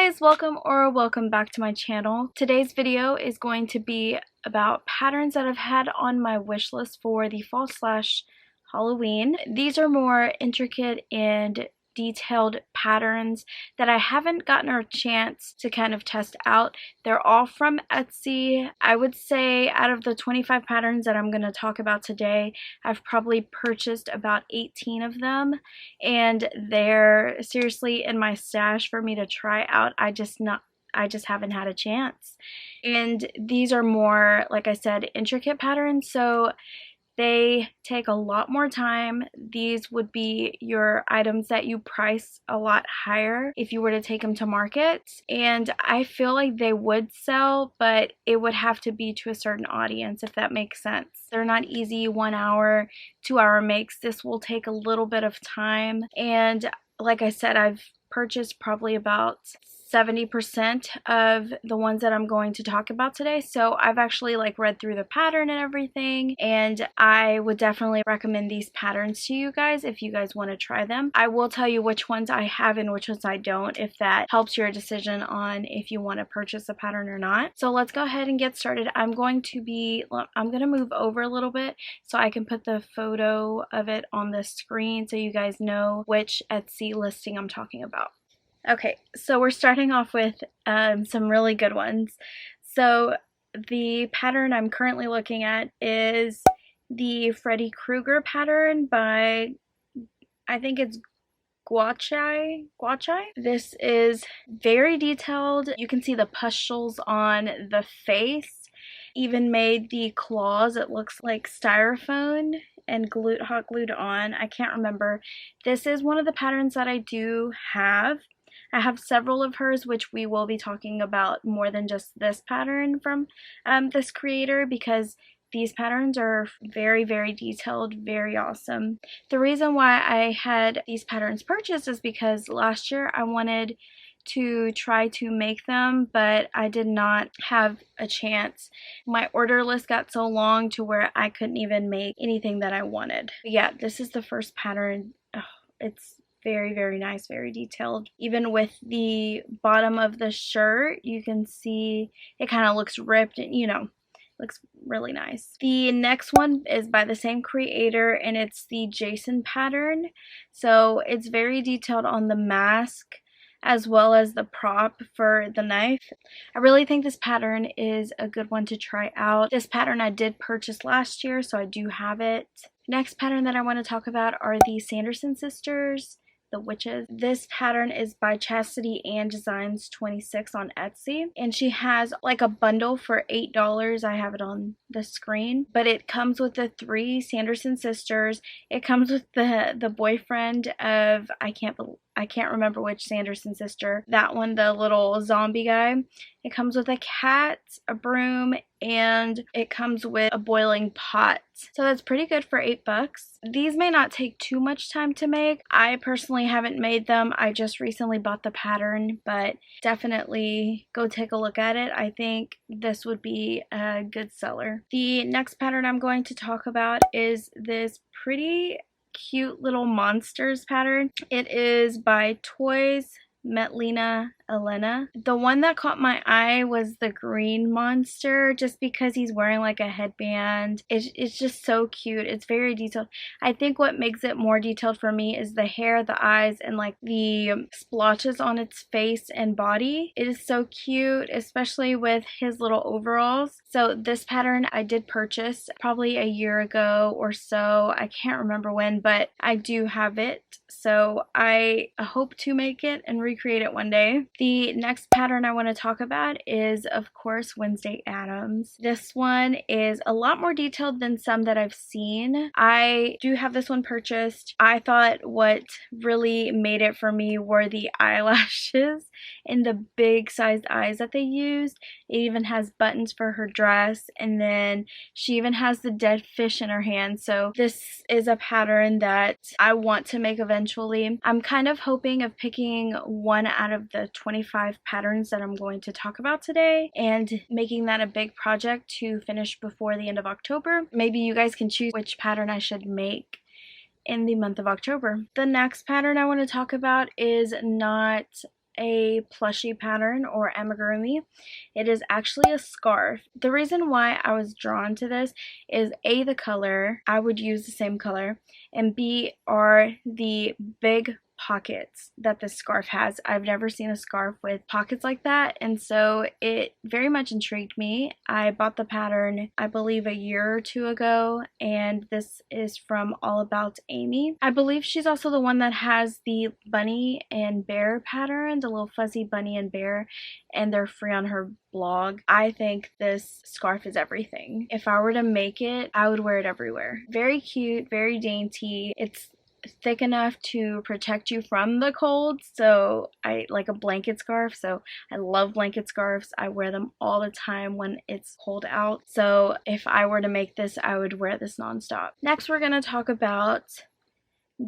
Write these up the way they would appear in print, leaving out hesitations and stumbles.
guys, welcome back to my channel. Today's video is going to be about patterns that I've had on my wish list for the fall / Halloween. These are more intricate and detailed patterns that I haven't gotten a chance to kind of test out. They're all from Etsy. I would say out of the 25 patterns that I'm going to talk about today, I've probably purchased about 18 of them, and they're seriously in my stash for me to try out. I just haven't had a chance. And these are more, like I said, intricate patterns, so they take a lot more time. These would be your items that you price a lot higher if you were to take them to market. And I feel like they would sell, but it would have to be to a certain audience, if that makes sense. They're not easy 1 hour, 2 hour makes. This will take a little bit of time. And like I said, I've purchased probably about 70% of the ones that I'm going to talk about today. So I've actually read through the pattern and everything, and I would definitely recommend these patterns to you guys if you guys want to try them. I will tell you which ones I have and which ones I don't, if that helps your decision on if you want to purchase a pattern or not. So let's go ahead and get started. I'm going to move over a little bit so I can put the photo of it on the screen so you guys know which Etsy listing I'm talking about. Okay, so we're starting off with some really good ones. So the pattern I'm currently looking at is the Freddy Krueger pattern by, I think it's Crochet. This is very detailed. You can see the pustules on the face. Even made the claws, it looks like styrofoam and hot glued on. I can't remember. This is one of the patterns that I do have. I have several of hers, which we will be talking about more than just this pattern from this creator, because these patterns are very, very detailed, very awesome. The reason why I had these patterns purchased is because last year I wanted to try to make them, but I did not have a chance. My order list got so long to where I couldn't even make anything that I wanted. But yeah, this is the first pattern. Oh, it's very, very nice, very detailed. Even with the bottom of the shirt, you can see it kind of looks ripped and, looks really nice. The next one is by the same creator, and it's the Jason pattern. So it's very detailed on the mask as well as the prop for the knife. I really think this pattern is a good one to try out. This pattern I did purchase last year, so I do have it. Next pattern that I want to talk about are the Sanderson sisters, the witches. This pattern is by Chastity and Designs 26 on Etsy, and she has a bundle for $8. I have it on the screen, but it comes with the 3 Sanderson sisters. It comes with the boyfriend of, I can't remember which Sanderson sister. That one, the little zombie guy. It comes with a cat, a broom, and it comes with a boiling pot. So that's pretty good for $8. These may not take too much time to make. I personally haven't made them. I just recently bought the pattern, but definitely go take a look at it. I think this would be a good seller. The next pattern I'm going to talk about is this pretty cute little monsters pattern. It is by Toys Metlina Elena. The one that caught my eye was the green monster, just because he's wearing a headband. It's just so cute. It's very detailed. I think what makes it more detailed for me is the hair, the eyes, and the splotches on its face and body. It is so cute, especially with his little overalls. So this pattern I did purchase probably a year ago or so. I can't remember when, but I do have it. So I hope to make it and recreate it one day. The next pattern I want to talk about is, of course, Wednesday Addams. This one is a lot more detailed than some that I've seen. I do have this one purchased. I thought what really made it for me were the eyelashes and the big sized eyes that they used. It even has buttons for her dress, and then she even has the dead fish in her hand. So this is a pattern that I want to make eventually. I'm kind of hoping of picking one out of the 25 patterns that I'm going to talk about today and making that a big project to finish before the end of October. Maybe you guys can choose which pattern I should make in the month of October. The next pattern I want to talk about is not a plushie pattern or amigurumi. It is actually a scarf. The reason why I was drawn to this is A, the color, I would use the same color, and B, are the big pockets that this scarf has. I've never seen a scarf with pockets like that, and so it very much intrigued me. I bought the pattern, I believe, a year or two ago, and this is from All About Amy. I believe she's also the one that has the bunny and bear pattern, the little fuzzy bunny and bear, and they're free on her blog. I think this scarf is everything. If I were to make it, I would wear it everywhere. Very cute, very dainty. It's thick enough to protect you from the cold, so I like a blanket scarf, so I love blanket scarves. I wear them all the time when it's cold out, so if I were to make this, I would wear this nonstop. Next, we're going to talk about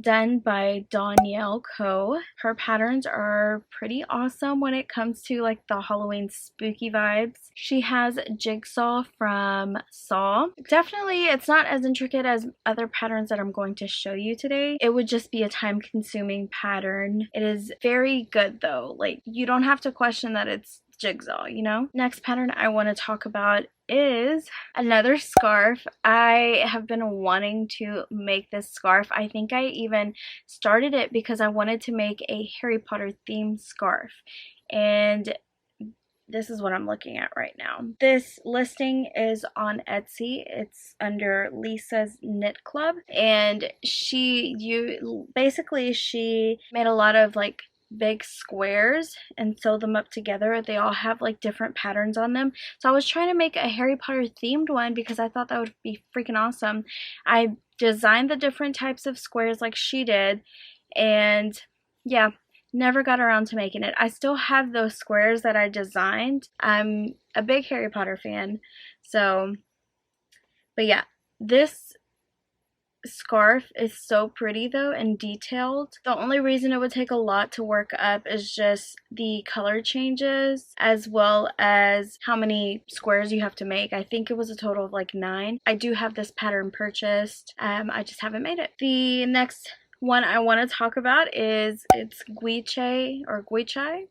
Done by Danielle Co. Her patterns are pretty awesome when it comes to like the Halloween spooky vibes. She has Jigsaw from Saw. Definitely it's not as intricate as other patterns that I'm going to show you today. It would just be a time-consuming pattern. It is very good though. Like, you don't have to question that it's Jigsaw, you know? Next pattern I want to talk about is another scarf. I have been wanting to make this scarf. I think I even started it because I wanted to make a Harry Potter themed scarf, and this is what I'm looking at right now. This listing is on Etsy. It's under Lisa's Knit Club, and she made a lot of like big squares and sew them up together. They all have like different patterns on them. So I was trying to make a Harry Potter themed one because I thought that would be freaking awesome. I designed the different types of squares like she did, and yeah, never got around to making it. I still have those squares that I designed. I'm a big Harry Potter fan, so, but yeah, this scarf is so pretty though and detailed. The only reason it would take a lot to work up is just the color changes as well as how many squares you have to make. I think it was a total of like 9. I do have this pattern purchased. I just haven't made it. The next one I want to talk about is Guichai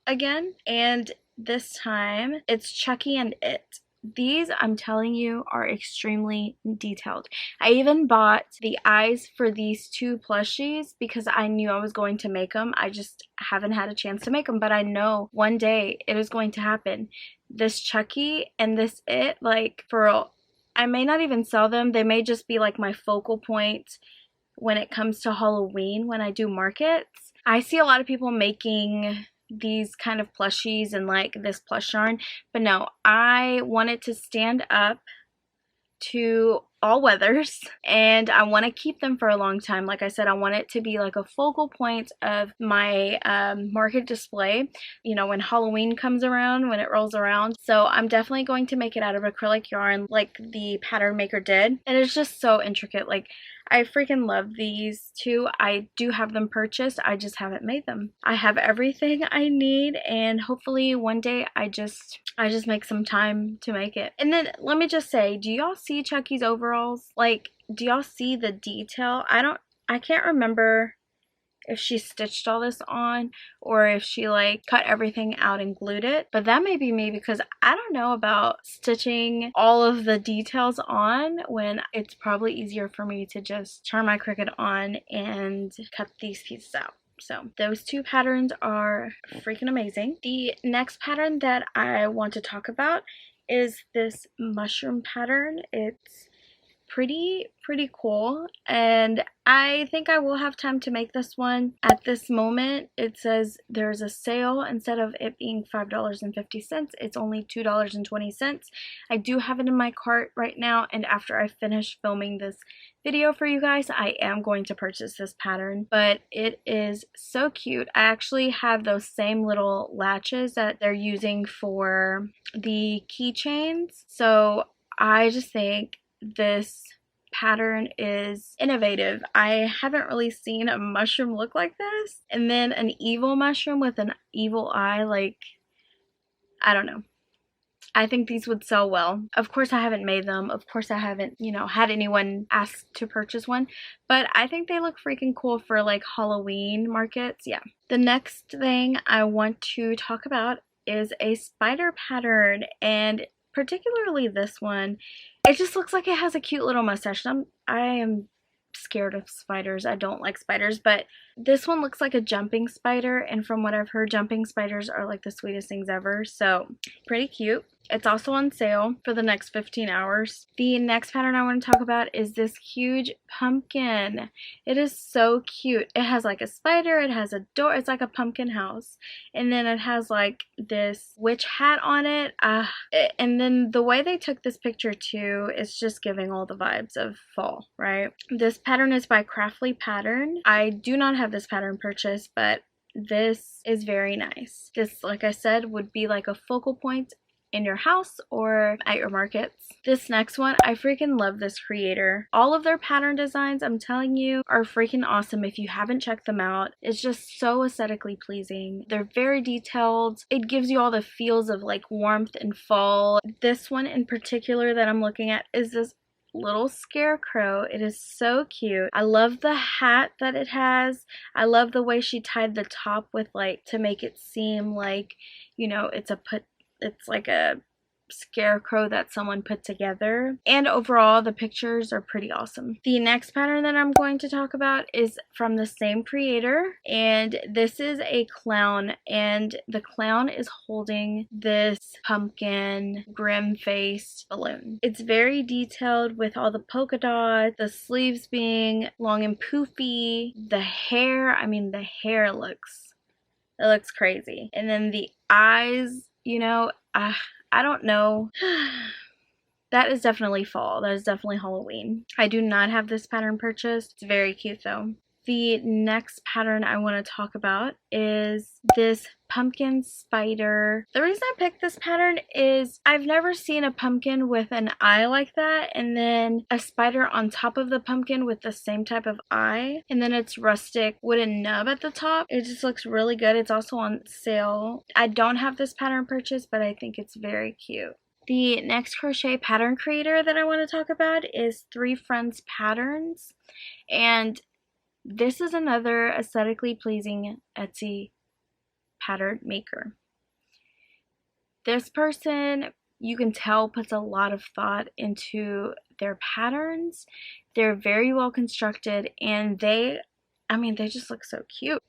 again, and this time it's Chucky and It. These, I'm telling you, are extremely detailed. I even bought the eyes for these 2 plushies because I knew I was going to make them. I just haven't had a chance to make them, but I know one day it is going to happen. This Chucky and this It, like, for real, I may not even sell them. They may just be like my focal point when it comes to Halloween when I do markets. I see a lot of people making these kind of plushies and like this plush yarn, but no, I want it to stand up to all weathers, and I want to keep them for a long time. Like I said, I want it to be like a focal point of my market display, you know, when Halloween comes around, when it rolls around. So I'm definitely going to make it out of acrylic yarn like the pattern maker did, and it's just so intricate. Like, I freaking love these 2. I do have them purchased, I just haven't made them. I have everything I need, and hopefully one day I just make some time to make it. And then let me just say, do y'all see Chucky's overalls? Like, do y'all see the detail? I can't remember if she stitched all this on or if she like cut everything out and glued it, but that may be me because I don't know about stitching all of the details on when it's probably easier for me to just turn my Cricut on and cut these pieces out. So those 2 patterns are freaking amazing. The next pattern that I want to talk about is this mushroom pattern. It's pretty cool, and I think I will have time to make this one. At this moment, it says there's a sale. Instead of it being $5.50, it's only $2.20. I do have it in my cart right now, and after I finish filming this video for you guys, I am going to purchase this pattern, but it is so cute. I actually have those same little latches that they're using for the keychains, so I just think this pattern is innovative. I haven't really seen a mushroom look like this, and then an evil mushroom with an evil eye. Like, I don't know. I think these would sell well. Of course, I haven't made them. Of course, I haven't, you know, had anyone ask to purchase one. But I think they look freaking cool for like Halloween markets. Yeah. The next thing I want to talk about is a spider pattern, and particularly this one. It just looks like it has a cute little mustache. I am scared of spiders. I don't like spiders, but this one looks like a jumping spider, and from what I've heard, jumping spiders are like the sweetest things ever, so pretty cute. It's also on sale for the next 15 hours. The next pattern I want to talk about is this huge pumpkin. It is so cute. It has like a spider, it has a door, it's like a pumpkin house, and then it has like this witch hat on it. And then the way they took this picture too is just giving all the vibes of fall, right? This pattern is by Craftly Pattern. I do not have this pattern purchased, but this is very nice. This, like I said, would be like a focal point in your house or at your markets. This next one, I freaking love this creator. All of their pattern designs, I'm telling you, are freaking awesome. If you haven't checked them out, it's just so aesthetically pleasing. They're very detailed. It gives you all the feels of like warmth and fall. This one in particular that I'm looking at is this little scarecrow. It is so cute. I love the hat that it has. I love the way she tied the top with like to make it seem like, you know, it's like a scarecrow that someone put together, and overall the pictures are pretty awesome. The next pattern that I'm going to talk about is from the same creator, and this is a clown, and the clown is holding this pumpkin grim-faced balloon. It's very detailed with all the polka dots, the sleeves being long and poofy, the hair, I mean the hair looks crazy, and then the eyes, you know, I don't know. That is definitely fall. That is definitely Halloween. I do not have this pattern purchased. It's very cute though. The next pattern I want to talk about is this pumpkin spider. The reason I picked this pattern is I've never seen a pumpkin with an eye like that, and then a spider on top of the pumpkin with the same type of eye, and then it's rustic wooden nub at the top. It just looks really good. It's also on sale. I don't have this pattern purchased, but I think it's very cute. The next crochet pattern creator that I want to talk about is Three Friends Patterns, and this is another aesthetically pleasing Etsy pattern maker. This person, you can tell, puts a lot of thought into their patterns. They're very well constructed, and they just look so cute.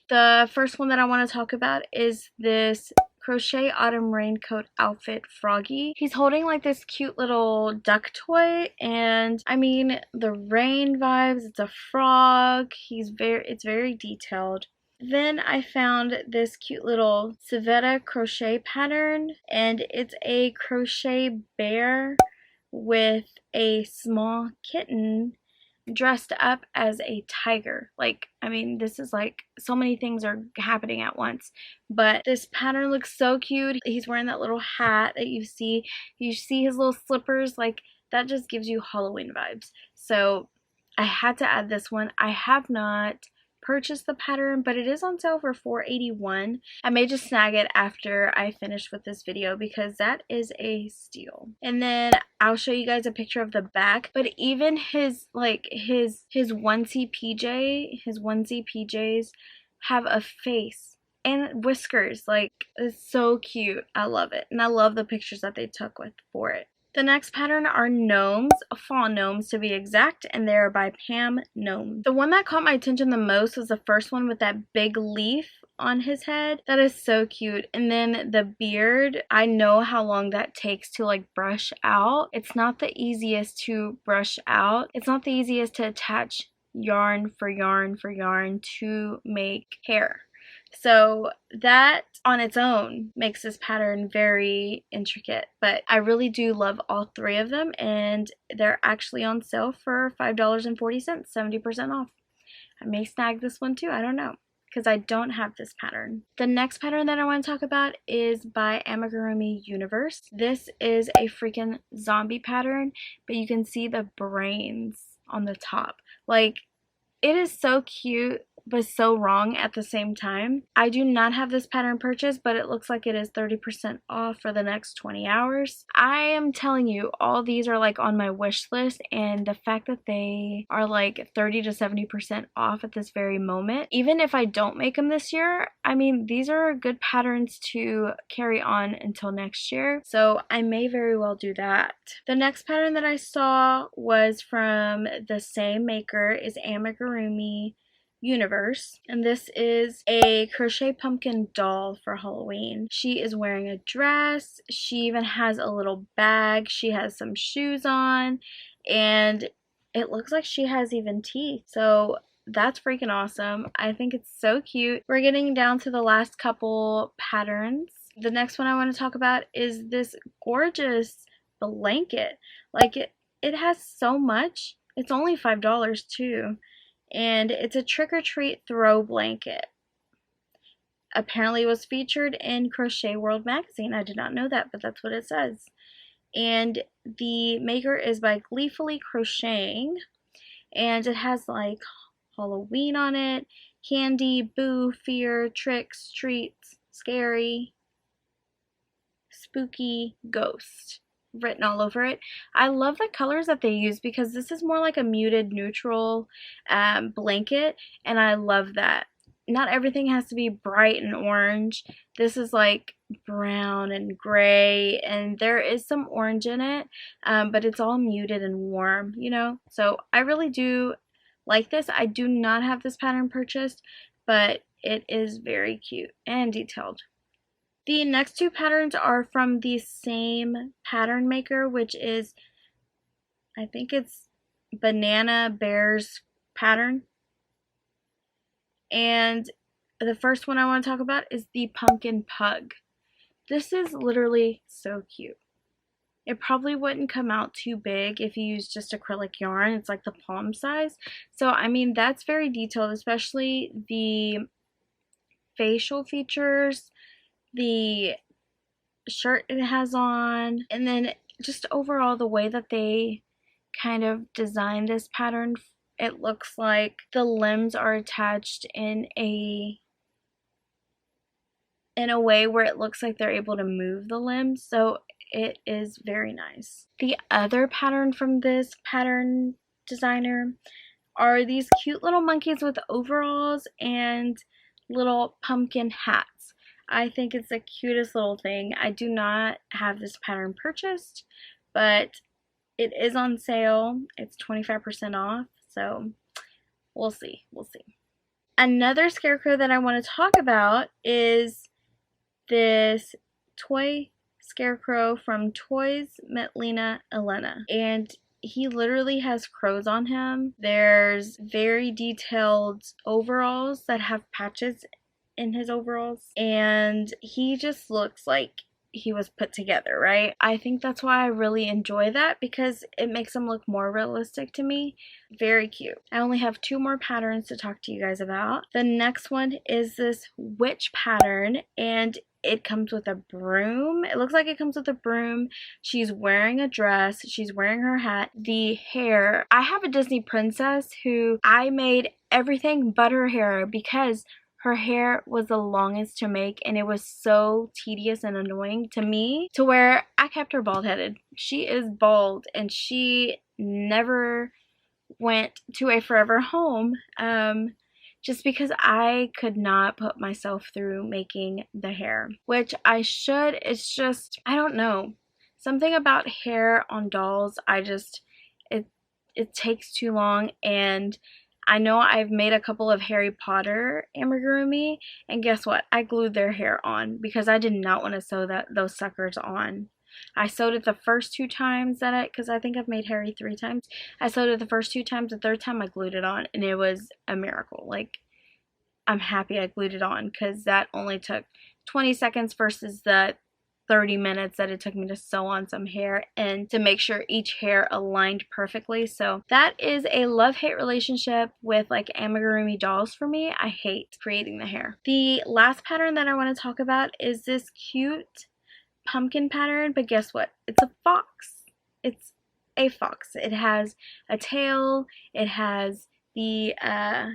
The first one that I want to talk about is this Crochet Autumn Raincoat Outfit Froggy. He's holding like this cute little duck toy, and I mean the rain vibes. It's a frog. It's very detailed. Then I found this cute little Civetta crochet pattern, and it's a crochet bear with a small kitten dressed up as a tiger. Like, I mean, this is like so many things are happening at once, but this pattern looks so cute. He's wearing that little hat that you see his little slippers, like that just gives you Halloween vibes. So I had to add this one. I have not purchased the pattern, but it is on sale for $4.81. I may just snag it after I finish with this video because that is a steal. And then I'll show you guys a picture of the back, but even his onesie PJs have a face and whiskers. Like, it's so cute. I love it, and I love the pictures that they took for it. The next pattern are gnomes, fall gnomes to be exact, and they're by Pam Gnome. The one that caught my attention the most was the first one with that big leaf on his head. That is so cute. And then the beard, I know how long that takes to like brush out. It's not the easiest to brush out. It's not the easiest to attach yarn for yarn for yarn to make hair. So that on its own makes this pattern very intricate, but I really do love all three of them, and they're actually on sale for $5.40, 70% off. I may snag this one too, I don't know, because I don't have this pattern. The next pattern that I want to talk about is by Amigurumi Universe. This is a freaking zombie pattern, but you can see the brains on the top. Like, it is so cute. but so wrong at the same time. I do not have this pattern purchased, but it looks like it is 30% off for the next 20 hours. I am telling you, all these are like on my wish list, and the fact that they are like 30 to 70% off at this very moment, even if I don't make them this year, I mean, these are good patterns to carry on until next year, so I may very well do that. The next pattern that I saw was from the same maker, is Amigurumi Universe, and this is a crochet pumpkin doll for Halloween. She is wearing a dress, she even has a little bag, she has some shoes on, and it looks like she has even teeth, so that's freaking awesome. I think it's so cute. We're getting down to the last couple patterns. The next one I want to talk about is this gorgeous blanket. Like, it has so much. It's only $5 too. And it's a trick-or-treat throw blanket. Apparently it was featured in Crochet World magazine. I did not know that, but that's what it says. And the maker is by Gleefully Crocheting, and it has like Halloween on it, candy, boo, fear, tricks, treats, scary, spooky, ghost written all over it. I love the colors that they use because this is more like a muted neutral blanket, and I love that. Not everything has to be bright and orange. This is like brown and gray, and there is some orange in it, but it's all muted and warm, you know? So I really do like this. I do not have this pattern purchased, but it is very cute and detailed. The next two patterns are from the same pattern maker, which is, I think it's Banana Bears pattern. And the first one I want to talk about is the Pumpkin Pug. This is literally so cute. It probably wouldn't come out too big if you use just acrylic yarn. It's like the palm size. So, I mean, that's very detailed, especially the facial features, the shirt it has on, and then just overall the way that they kind of designed this pattern. It looks like the limbs are attached in a way where it looks like they're able to move the limbs, so it is very nice. The other pattern from this pattern designer are these cute little monkeys with overalls and little pumpkin hats. I think it's the cutest little thing. I do not have this pattern purchased, but it is on sale. It's 25% off, so we'll see. We'll see. Another scarecrow that I want to talk about is this toy scarecrow from Toys Metlina Elena, and he literally has crows on him. There's very detailed overalls that have patches in his overalls, and he just looks like he was put together, right? I think that's why I really enjoy that, because it makes him look more realistic to me. Very cute. I only have two more patterns to talk to you guys about. The next one is this witch pattern, and it comes with a broom. It looks like it comes with a broom. She's wearing a dress. She's wearing her hat. The hair. I have a Disney princess who I made everything but her hair because her hair was the longest to make, and it was so tedious and annoying to me to where I kept her bald headed. She is bald, and she never went to a forever home just because I could not put myself through making the hair, which I should. It's just, I don't know, something about hair on dolls, it takes too long. And I know I've made a couple of Harry Potter amigurumi, and guess what? I glued their hair on because I did not want to sew those suckers on. I sewed it the first 2 times because I think I've made Harry 3 times. I sewed it the first 2 times. The third time I glued it on, and it was a miracle. Like, I'm happy I glued it on because that only took 20 seconds versus the 30 minutes that it took me to sew on some hair and to make sure each hair aligned perfectly. So that is a love-hate relationship with like amigurumi dolls for me. I hate creating the hair. The last pattern that I want to talk about is this cute pumpkin pattern, but guess what? It's a fox. It's a fox. It has a tail, it has the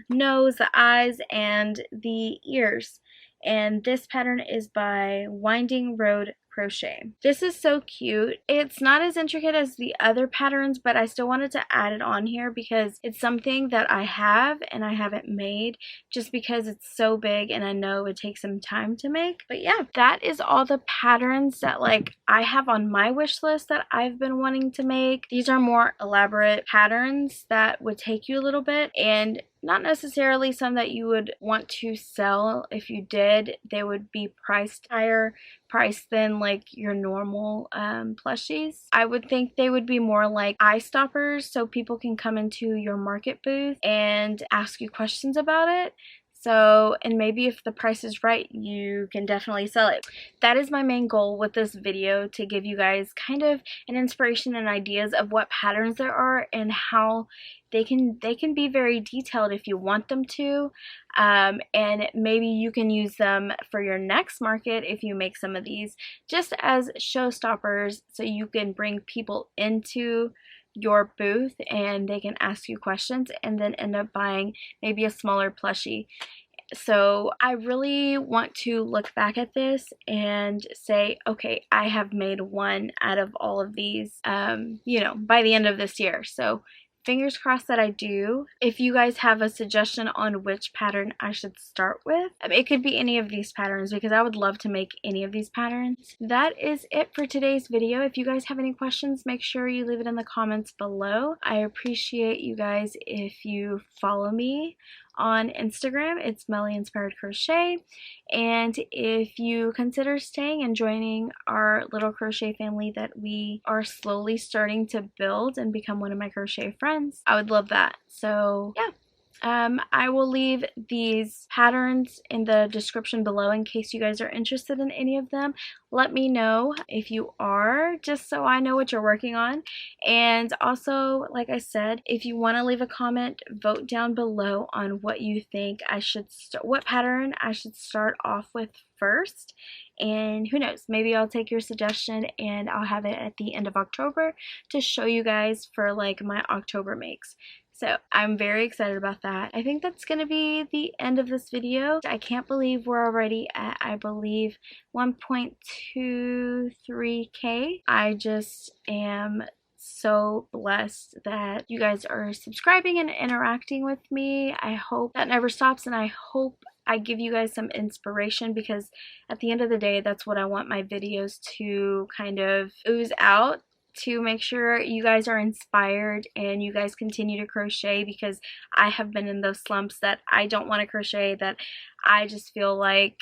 nose, the eyes, and the ears. And this pattern is by Winding Road Crochet. This is so cute. It's not as intricate as the other patterns, but I still wanted to add it on here because it's something that I have and I haven't made, just because it's so big and I know it takes some time to make. But yeah, that is all the patterns that like I have on my wish list that I've been wanting to make. These are more elaborate patterns that would take you a little bit, and not necessarily some that you would want to sell. If you did, they would be priced higher price than like your normal plushies. I would think they would be more like eye stoppers, so people can come into your market booth and ask you questions about it. So, and maybe if the price is right, you can definitely sell it. That is my main goal with this video, to give you guys kind of an inspiration and ideas of what patterns there are and how they can be very detailed if you want them to, and maybe you can use them for your next market if you make some of these just as showstoppers, so you can bring people into your booth and they can ask you questions and then end up buying maybe a smaller plushie. So I really want to look back at this and say, okay, I have made one out of all of these, you know, by the end of this year. So fingers crossed that I do. If you guys have a suggestion on which pattern I should start with, it could be any of these patterns, because I would love to make any of these patterns. That is it for today's video. If you guys have any questions, make sure you leave it in the comments below. I appreciate you guys if you follow me on Instagram. It's MellyInspiredCrochet. And if you consider staying and joining our little crochet family that we are slowly starting to build and become one of my crochet friends, I would love that. So yeah. I will leave these patterns in the description below in case you guys are interested in any of them. Let me know if you are, just so I know what you're working on. And also, like I said, if you want to leave a comment, vote down below on what you think I should what pattern I should start off with first. And who knows, maybe I'll take your suggestion and I'll have it at the end of October to show you guys for like my October makes. So I'm very excited about that. I think that's going to be the end of this video. I can't believe we're already at, I believe, 1.23K. I just am so blessed that you guys are subscribing and interacting with me. I hope that never stops, and I hope I give you guys some inspiration, because at the end of the day, that's what I want my videos to kind of ooze out, to make sure you guys are inspired and you guys continue to crochet, because I have been in those slumps that I don't want to crochet, that I just feel like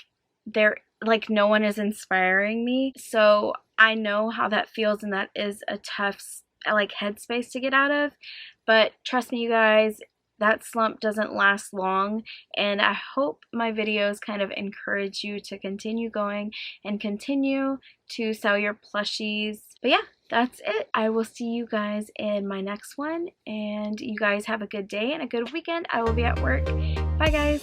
no one is inspiring me. So I know how that feels, and that is a tough like headspace to get out of. But trust me, you guys, that slump doesn't last long, and I hope my videos kind of encourage you to continue going and continue to sell your plushies. But yeah, that's it. I will see you guys in my next one, and you guys have a good day and a good weekend. I will be at work. Bye guys.